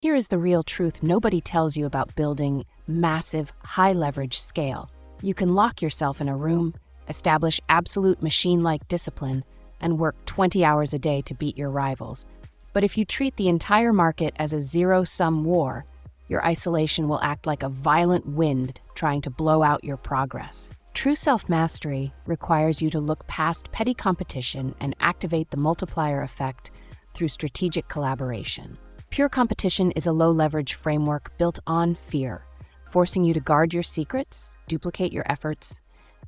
Here is the real truth nobody tells you about building massive, high-leverage scale. You can lock yourself in a room, establish absolute machine-like discipline, and work 20 hours a day to beat your rivals. But if you treat the entire market as a zero-sum war, your isolation will act like a violent wind trying to blow out your progress. True self-mastery requires you to look past petty competition and activate the multiplier effect through strategic collaboration. Pure competition is a low-leverage framework built on fear, forcing you to guard your secrets, duplicate your efforts,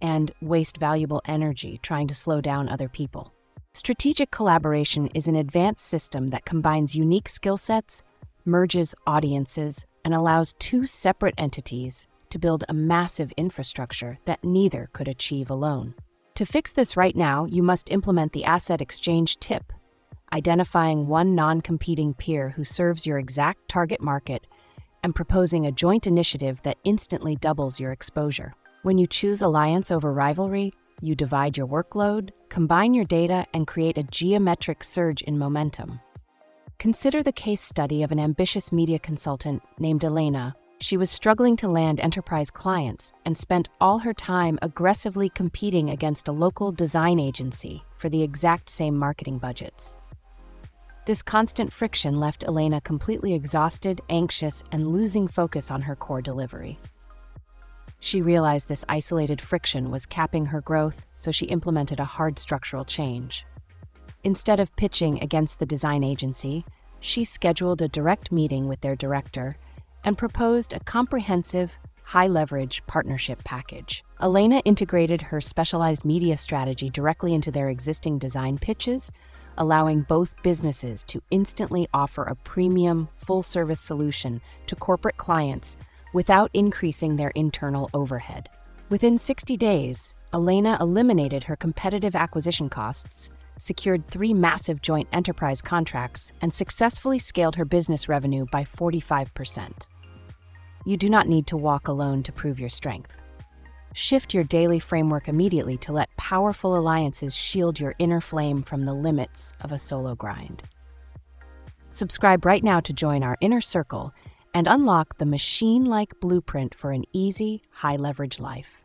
and waste valuable energy trying to slow down other people. Strategic collaboration is an advanced system that combines unique skill sets, merges audiences, and allows two separate entities to build a massive infrastructure that neither could achieve alone. To fix this right now, you must implement the asset exchange tip, identifying one non-competing peer who serves your exact target market and proposing a joint initiative that instantly doubles your exposure. When you choose alliance over rivalry, you divide your workload, combine your data, and create a geometric surge in momentum. Consider the case study of an ambitious media consultant named Elena. She was struggling to land enterprise clients and spent all her time aggressively competing against a local design agency for the exact same marketing budgets. This constant friction left Elena completely exhausted, anxious, and losing focus on her core delivery. She realized this isolated friction was capping her growth, so she implemented a hard structural change. Instead of pitching against the design agency, she scheduled a direct meeting with their director and proposed a comprehensive, high-leverage partnership package. Elena integrated her specialized media strategy directly into their existing design pitches, allowing both businesses to instantly offer a premium, full-service solution to corporate clients without increasing their internal overhead. Within 60 days, Elena eliminated her competitive acquisition costs, secured 3 massive joint enterprise contracts, and successfully scaled her business revenue by 45%. You do not need to walk alone to prove your strength. Shift your daily framework immediately to let powerful alliances shield your inner flame from the limits of a solo grind. Subscribe right now to join our inner circle and unlock the machine-like blueprint for an easy, high-leverage life.